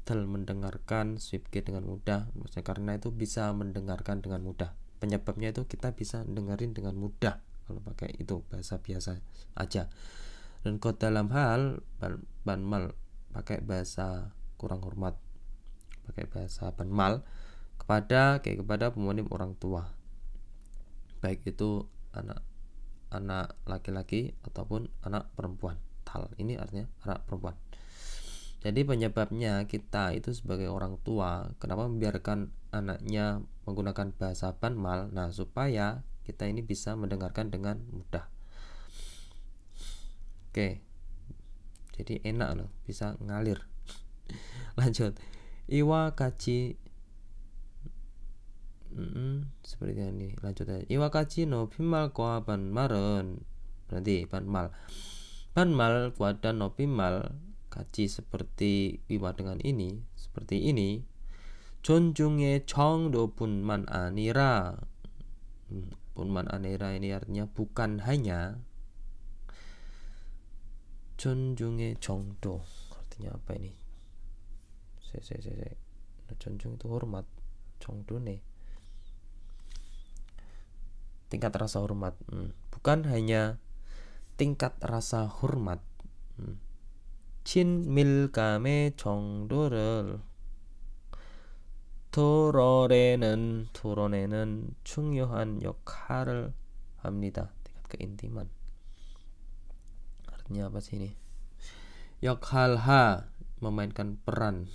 S1: mendengarkan 쉽게 dengan mudah. Maksudnya karena itu bisa mendengarkan dengan mudah. Penyebabnya itu kita bisa dengerin dengan mudah kalau pakai itu bahasa biasa aja. Dan kalau dalam hal banmal pakai bahasa kurang hormat, pakai bahasa banmal kepada pemonim orang tua, baik itu anak laki-laki ataupun anak perempuan. Tal ini artinya anak perempuan. Jadi penyebabnya kita itu sebagai orang tua kenapa membiarkan anaknya menggunakan bahasa banmal? Nah, supaya kita ini bisa mendengarkan dengan mudah. Oke, jadi enak loh, bisa ngalir. Lanjut, iwakachi. Seperti ini. Lanjut aja. Iwakachi no pinmal kwa banmal은, berarti banmal kwa dan no pinmal kachi seperti iwa dengan ini, seperti ini. 존중의 정도뿐만 아니라, 뿐만 아니라 ini artinya bukan hanya. 존중의 정도 artinya apa ini? 존중 itu hormat, 정도 nih tingkat rasa hormat. Bukan hanya tingkat rasa hormat. 친밀감의 정도를 토론에는 중요한 역할을 합니다. tingkat keintiman. Artinya apa sih ini? 역할하, memainkan peran.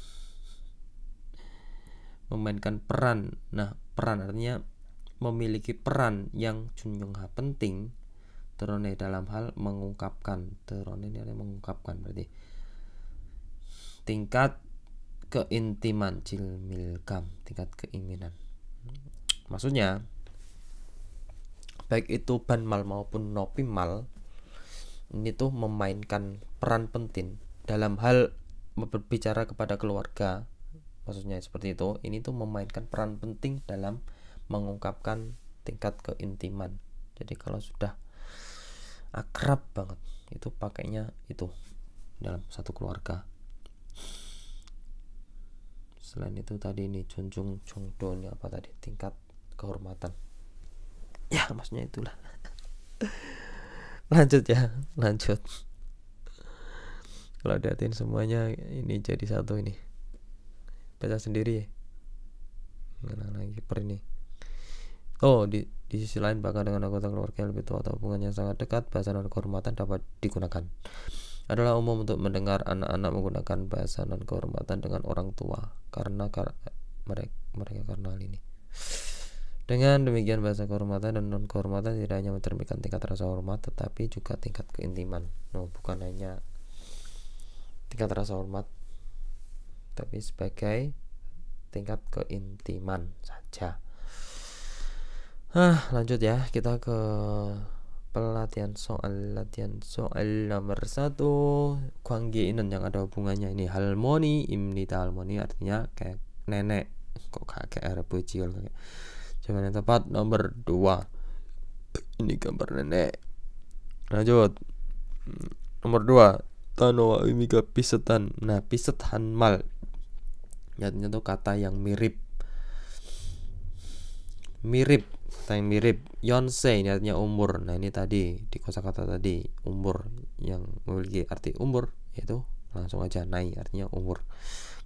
S1: Nah, peran artinya memiliki peran yang 중요하, penting. terone dalam hal mengungkapkan. terone ini artinya mengungkapkan, berarti tingkat keintiman, cilmilkam, tingkat keinginan. Maksudnya baik itu banmal maupun nopimal ini tuh memainkan peran penting dalam hal berbicara kepada keluarga. Maksudnya seperti itu. Ini tuh memainkan peran penting dalam mengungkapkan tingkat keintiman. Jadi kalau sudah akrab banget itu pakainya itu dalam satu keluarga. Selain itu tadi ini junjung jongdo, ini apa tadi? Tingkat kehormatan. Ya, maksudnya itulah. Lanjut. Kalau diatin semuanya ini jadi satu ini. Baca sendiri ya. Mengenang lagi per ini. Oh, di sisi lain bahkan dengan anggota keluarga yang lebih tua atau hubungannya sangat dekat, bahasa non kehormatan dapat digunakan. Adalah umum untuk mendengar anak-anak menggunakan bahasa non kehormatan dengan orang tua karena mereka karena hal ini. Dengan demikian bahasa kehormatan dan non kehormatan tidak hanya mencerminkan tingkat rasa hormat tetapi juga tingkat keintiman. Bukan hanya tingkat rasa hormat tapi sebagai tingkat keintiman saja. Lanjut ya, kita ke latihan soal nomor 1. 관계인은 yang ada hubungannya ini 할머니입니다. 할머니 artinya kayak nenek. Kok kayak RPG kayak jawaban yang tepat nomor 2. Ini gambar nenek. Lanjut. Nomor 2. 단어와 의미가 비슷한. Nah, 비슷한 말 artinya tuh kata yang mirip. Kata yang mirip. Yonsei ini artinya umur. Nah, ini tadi di kosakata tadi umur yang memiliki arti umur, yaitu langsung aja nai artinya umur.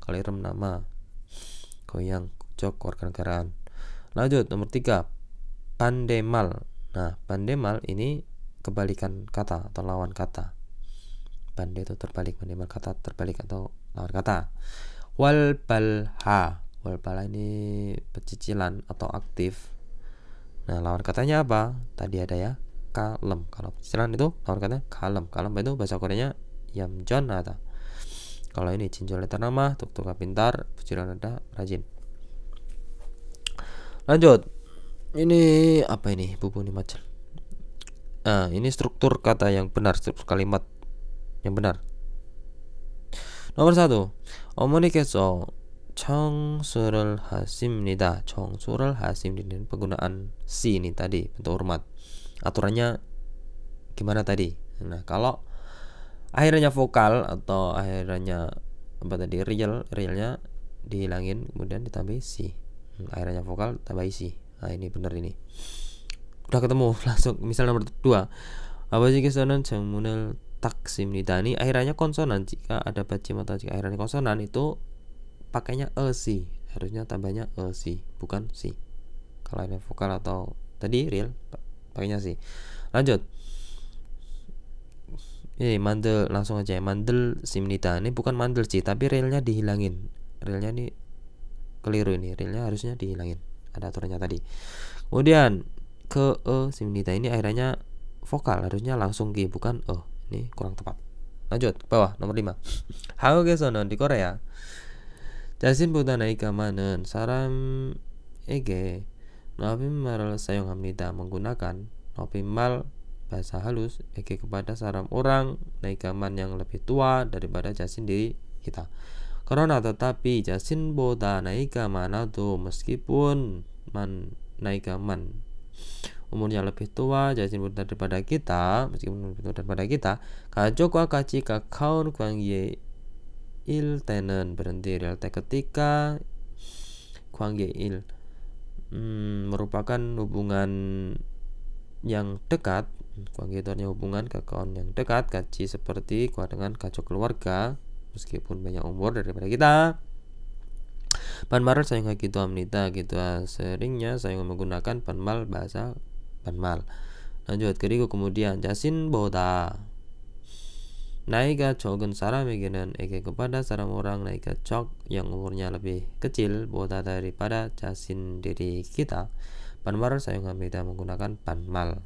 S1: Kalau irem nama, goyang, kucok, kewarganegaraan. Lanjut nomor 3. Bandemal. Nah, bandemal ini kebalikan kata atau lawan kata. Bande itu terbalik, bandemal kata terbalik atau lawan kata. Walbalha. Walbalha ini pecicilan atau aktif. Nah, lawan katanya apa? Tadi ada ya, kalem. Kalau pecicilan itu lawan katanya kalem. Kalem itu bahasa Koreanya yamjon ada. Kalau ini jinjol ternama, tuktuka pintar, pecicilan ada rajin. Lanjut. Ini apa ini? Bubu ini macam. Ini struktur kata yang benar, struktur kalimat yang benar. nomor 1. 어머니께서 청소를 하십니다. 청소를 하십니다. Penggunaan si ini tadi bentuk hormat. Aturannya gimana tadi? Nah, kalau akhirnya vokal atau akhirnya apa tadi realnya dihilangin kemudian ditambahi si. Akhirnya vokal tambahi si. Nah, ini benar ini. Udah ketemu langsung. Misal nomor 2. 아버지께서는 창문을 닦습니다. Ini akhirnya konsonan. Jika ada bacim atau jika akhirnya konsonan itu pakainya si, harusnya tambahnya si, bukan si. Kalau ada vokal atau tadi real pakainya si. Lanjut. Ini mandel, langsung aja ya. Mandel simnita. Ini bukan mandel si, tapi realnya dihilangin. Realnya ini keliru ini. Realnya harusnya dihilangin. Ada aturannya tadi. Kemudian ke simnita ini akhirnya vokal, harusnya langsung bukan Ini kurang tepat. Lanjut ke bawah nomor 5. 한국에서는 di Korea 자신보다 나이가 많은 사람에게 높임말을 사용합니다. menggunakan 높임말 bahasa halus kepada orang naika man yang lebih tua daripada jasin diri kita. Karena tetapi jasin보다 나이가 많아도 meskipun naika man umurnya lebih tua jasin보다 daripada kita, meskipun lebih tua daripada kita, 가족과 같이 가까운 관계일 때는 berhenti ketika 관계일 merupakan hubungan yang dekat, 관계도nya hubungan kekawan yang dekat, kaji seperti dengan 가족 keluarga meskipun banyak umur daripada kita. 반말을 사용하기도 합니다. kita seringnya saya menggunakan 반말 bahasa 반말. lanjut, 그리고 kemudian 자신보다 나이가 적은 사람에게는 kepada orang naika 적 yang umurnya lebih kecil 보다 daripada jasin diri kita. 반말을 사용합니다. menggunakan 반말.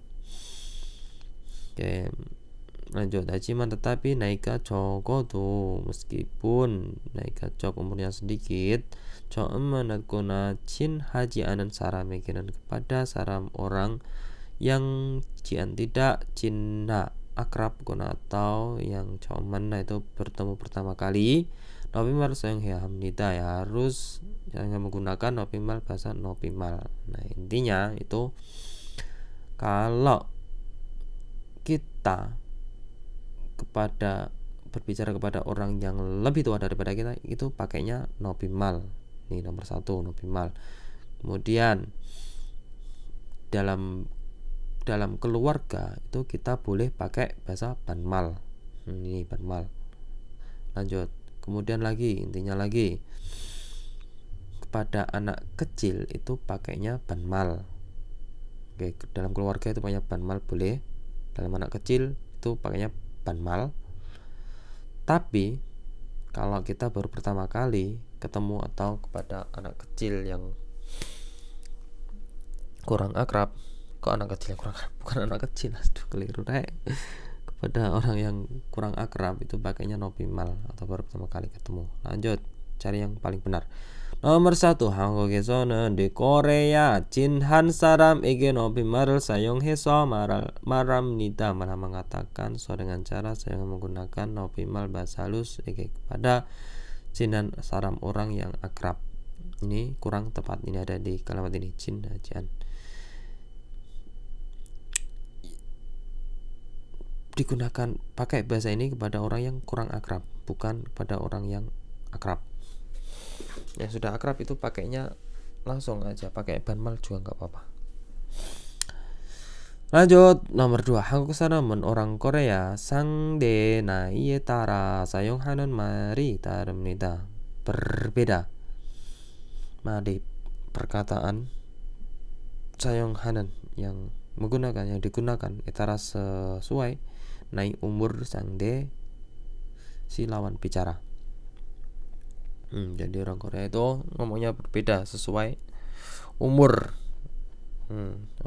S1: Oke, lanjut. 하지만 tetapi naika 적어도 meskipun naika 적 umurnya sedikit, 처음 만났거나 친하지 않은 사람에게는 kepada orang yang tidak cinta akrab atau yang cuman itu bertemu pertama kali, 높임말을 사용해야 합니다. ya harus jangan menggunakan 높임말 bahasa 높임말. Nah, intinya itu kalau kita berbicara kepada orang yang lebih tua daripada kita itu pakainya 높임말. Ini nomor 1, 높임말. Kemudian dalam keluarga itu kita boleh pakai bahasa 반말. Ini 반말. Lanjut. Kemudian lagi, intinya lagi kepada anak kecil itu pakainya 반말. Oke, dalam keluarga itu pakainya 반말 boleh. Dalam anak kecil itu pakainya 반말. Tapi kalau kita baru pertama kali ketemu atau kepada anak kecil yang kurang akrab, anak kecil yang kurang akrab, bukan anak kecil, aduh keliru kepada orang yang kurang akrab itu pakainya 높임말 atau baru pertama kali ketemu. Lanjut, cari yang paling benar. nomor 1, 한국에서는 di Korea 친한 사람에게 높임말을 사용해서 말합니다. malah mengatakan dengan cara saya menggunakan 높임말 bahasa halus kepada 친한 salam orang yang akrab. Ini kurang tepat, ini ada di kalimat ini 친하지안. Digunakan pakai bahasa ini kepada orang yang kurang akrab, bukan kepada orang yang akrab. Yang sudah akrab itu pakainya langsung aja, pakai 반말 juga nggak apa-apa. lanjut, nomor 2, 한국 사람은 orang Korea 상대 나이에 따라 사용하는 말이 다릅니다. berbeda mari perkataan 사용하는 yang menggunakan, yang digunakan antara sesuai naik umur 상대 si lawan bicara. Jadi orang Korea itu ngomongnya berbeda sesuai umur.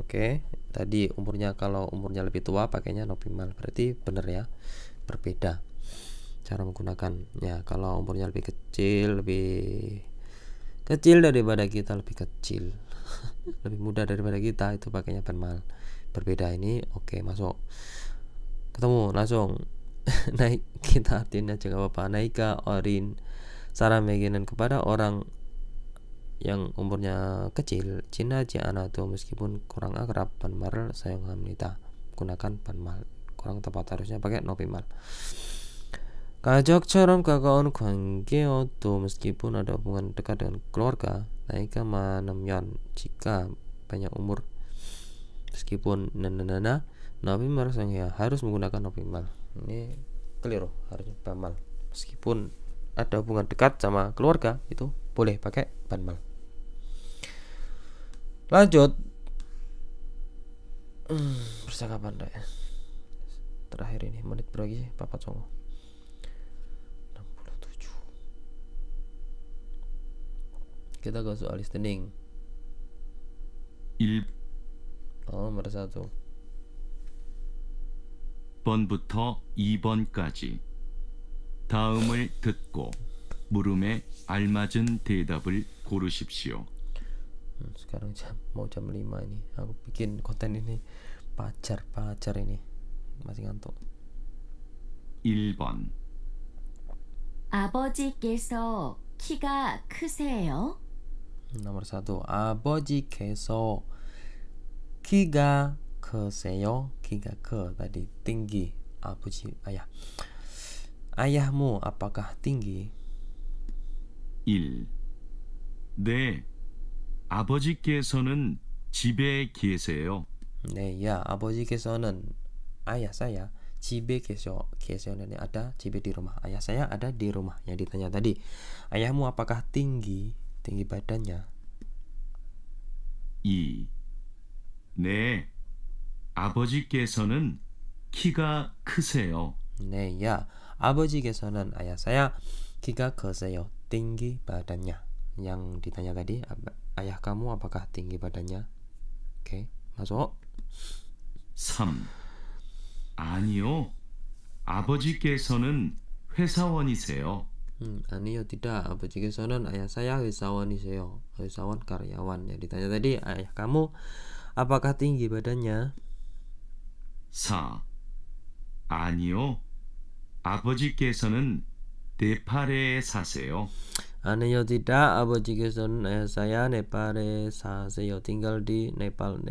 S1: Oke. Tadi umurnya, kalau umurnya lebih tua pakainya 높임말, berarti benar ya, berbeda cara menggunakannya. Kalau umurnya lebih kecil daripada kita, lebih kecil lebih muda daripada kita, itu pakainya 반말, berbeda. Ini oke, masuk, ketemu langsung. naik kita artinya juga apa, naika 어린 사람에게는 kepada orang yang umurnya kecil, 친하지 않아도 meskipun kurang akrab, 반말을 사용합니다. gunakan 반말, kurang tepat, harusnya pakai 높임말. 가족처럼 가까운 관계여도 meskipun ada hubungan dekat dengan keluarga, 나이가 많으면 jika banyak umur, meskipun nana 높임말을 사용해야, harus menggunakan 높임말. Ini keliru, harusnya 반말. Meskipun ada hubungan dekat sama keluarga itu boleh pakai 반말. Lanjut, percakapan terakhir ini menit berapa sih? 47. Kita ke soal listening.
S2: 일
S1: nomor 1,
S2: 1번부터 2번까지 다음을 듣고 물음에 알맞은 대답을 고르십시오.
S1: Sekarang mau jam 5 ini. Aku bikin konten ini pacar ini. Masih ngantuk.
S2: 1번.
S3: 아버지께서 키가 크세요?
S1: Nomor 1. 아버지께서 키가 크세요? 키가 크 tadi tinggi. 아버지 ayah. Ayahmu apakah tinggi?
S2: 1. 네. 아버지께서는 집에 계세요.
S1: 네, ya. 아버지께서는 ayah saya 집에 kesonya ini ada 집에 di rumah. Ayah saya ada di rumah. Yang ditanya tadi. Ayahmu apakah tinggi badannya?
S2: 2. 네. 아버지께서는 키가 크세요.
S1: 네, ya. 아버지께서는 ayah saya 키가 크세요. tinggi badannya. Yang ditanya tadi, ayah kamu apakah tinggi badannya? Oke, masuk.
S2: 3. 아니요. 아버지께서는 회사원이세요.
S1: 아니요, tidak. 아버지께서는 ayah saya 회사원이세요. 회사원 karyawan. Yang ditanya tadi, ayah kamu apakah tinggi badannya?
S2: 4. 아니요. 아버지께서는 네팔에 사세요.
S1: 아니요, tidak. 아버지께서는 ayah saya Nepal에 사세요. tinggal di Nepal.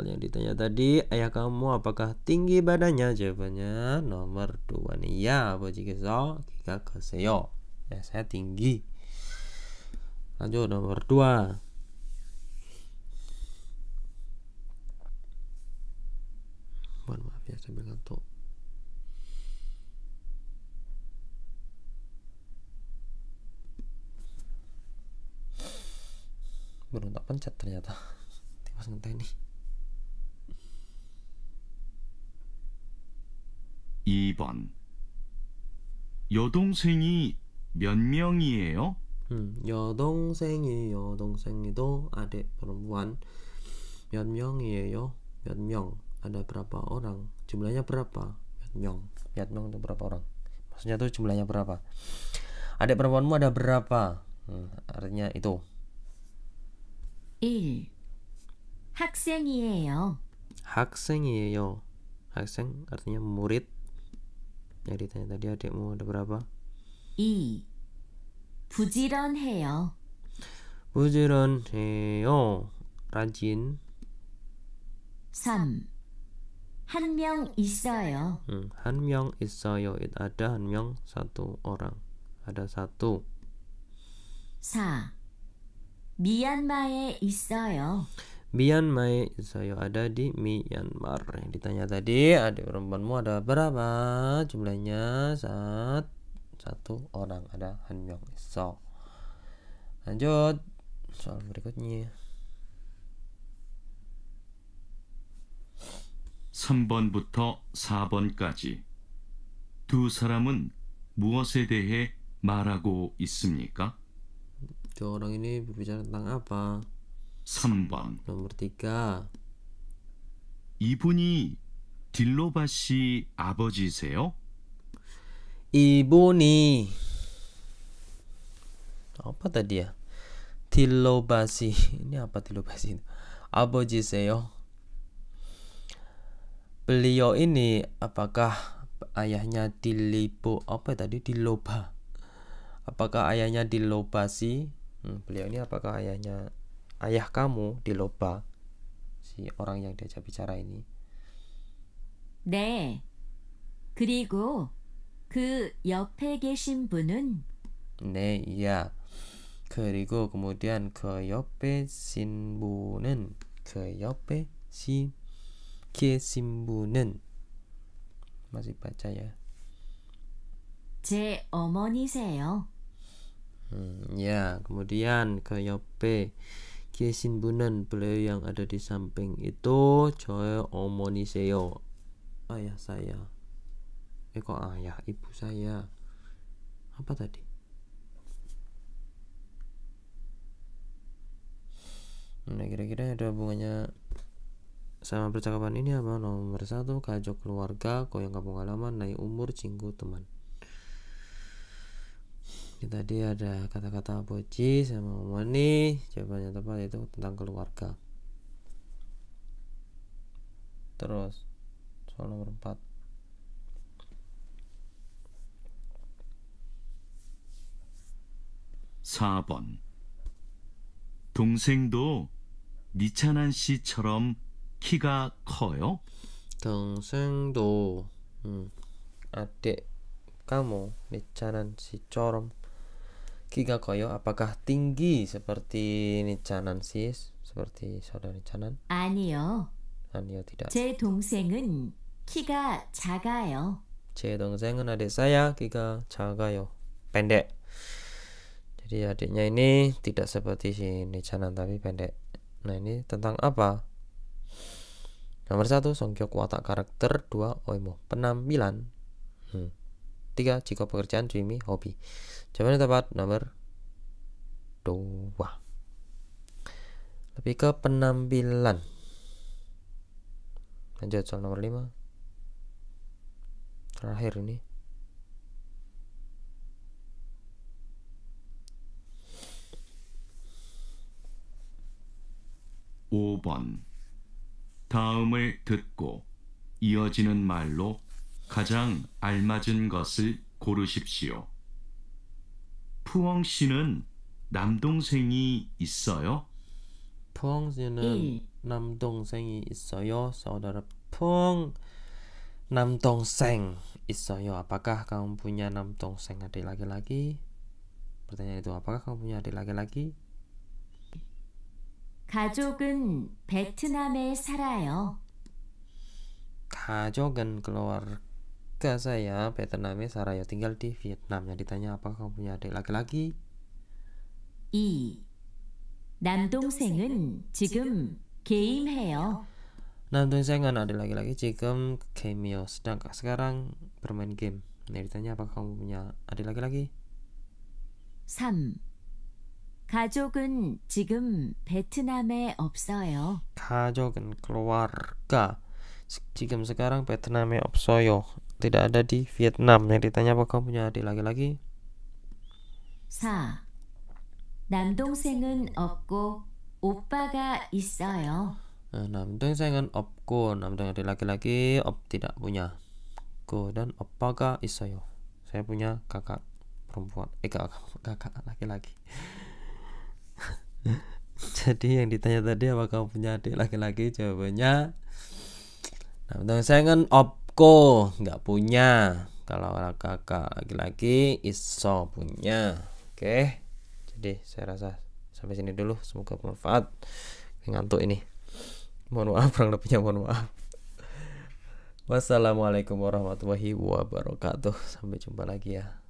S1: Yang ditanya tadi, ayah kamu apakah tinggi badannya? Jawabannya nomor 2 nih. Ya, 아버지께서 키가 크세요. Ya, saya tinggi. Lanjut nomor 2. Mohon maaf ya, sambil ngantuk. Belum tak pencet ternyata. Timas ngenteni.
S2: 2번. 여동생이 몇 명이에요?
S1: 여동생이도 adik perempuan. 몇 명이에요? 몇 명? Ada berapa orang? Jumlahnya berapa? 몇 명 itu berapa orang? Maksudnya tuh jumlahnya berapa? Adik perempuanmu ada berapa? Artinya itu.
S3: 1. 학생이에요.
S1: 학생이에요. 학생 artinya murid. Yang ditanya tadi, adikmu ada berapa?
S3: 2. 부지런해요.
S1: 부지런해요. rajin.
S3: 3. 한 명 있어요.
S1: 한 명 있어요. Ada 한 명, satu orang. Ada satu.
S3: 4. 미얀마에 있어요.
S1: Myanmar 있어요. Ada di Myanmar. Yang ditanya tadi, adik perempuanmu ada berapa? Jumlahnya satu orang. Ada 한 명 있어. Lanjut soal berikutnya.
S2: 3번부터 4번까지 두 사람은 무엇에 대해 말하고 있습니까?
S1: Dua orang ini berbicara tentang apa?
S2: 3번.
S1: Nomor 3.
S2: 이분이 딜로바 씨 아버지세요?
S1: Ibuni. Apa tadi ya? Tilobasi. Ini apa tilobasi? Abojiseyo. Beliau ini apakah ayahnya Dilibo? Apa tadi? Diloba. Apakah ayahnya dilobasi? Beliau ini apakah ayah kamu diloba? Si orang yang diajak bicara ini.
S3: 네. 그리고 그 옆에 계신 분은
S1: 네, iya. 그리고 kemudian 그 옆에 계신 분은 계신 분은 masih baca ya.
S3: 제 어머니세요.
S1: Ya, kemudian ke 옆에 계신 분은 beliau yang ada di samping itu 저의 어머니세요. Ayah saya. Kok ayah, ibu saya. Apa tadi? Nah, kira-kira ada hubungannya sama percakapan ini apa? Nomor 1, kajo keluarga, koyong kampung halaman, naik umur, cinggu teman. Ini tadi ada kata-kata boci sama momoni. Jawabannya tepat itu tentang keluarga. Terus soal nomor 4.
S2: 4번. 동생도 니찬한 씨처럼 키가 커요?
S1: 동생도 adik kamu Nichanan Shichorom kiga koyo apakah tinggi seperti Nichanan si seperti saudara Nichanan?
S3: 아니요.
S1: Ayo tidak.
S3: 제 동생은 키가 작아요.
S1: 제 동생은 adik saya kiga 작아요. Pendek. Jadi adiknya ini tidak seperti si Nichanan tapi pendek. Nah ini tentang apa? Nomor 1 songkyok watak karakter, 2 oimo penampilan, 3 jika pekerjaan, dreamy hobi. Jawabannya tepat nomor 2. Lebih ke penampilan. Lanjut soal nomor 5. Terakhir ini.
S2: (5번) 다음을 듣고 이어지는 말로 가장 알맞은 것을 고르십시오. 푸엉 씨는 남동생이 있어요?
S1: 푸엉 씨는
S3: 1.
S1: 남동생이 있어요. 사udara Pung 남동생 있어요. Apakah kamu punya 남동생 adik laki-laki? Pertanyaan itu, apakah kamu punya adik laki-laki?
S3: 가족은 베트남에 살아요.
S1: 가족은 keluarga saya Vietnam에 살아요. tinggal di Vietnam. Yang ditanya apakah kamu punya adik laki-laki?
S3: 2. 남동생은 지금 게임해요.
S1: 남동생은 adik laki-laki 지금 게임이요. sedang sekarang bermain game. Yang ditanya apakah kamu punya adik laki-laki?
S3: 3. 가족은 지금 베트남에 없어요.
S1: 가족은 keluarga 지금 sekarang 베트남에 없어요. Tidak ada di Vietnam. Yang ditanya apakah kamu punya adik laki-laki?
S3: 4. 남동생은 없고 오빠가 있어요.
S1: 남동생은 없고 남동생 adik laki-laki tidak punya. Dan o빠가 있어요. Saya punya kakak perempuan. Kakak laki-laki. Jadi yang ditanya tadi apakah kamu punya adik laki-laki? Jawabannya 남동생은 없고 nggak punya. Kalau kakak laki-laki iso punya. Oke. Jadi saya rasa sampai sini dulu. Semoga bermanfaat. Ngantuk ini. Mohon maaf, kurang lebihnya mohon maaf. Wassalamualaikum warahmatullahi wabarakatuh. Sampai jumpa lagi ya.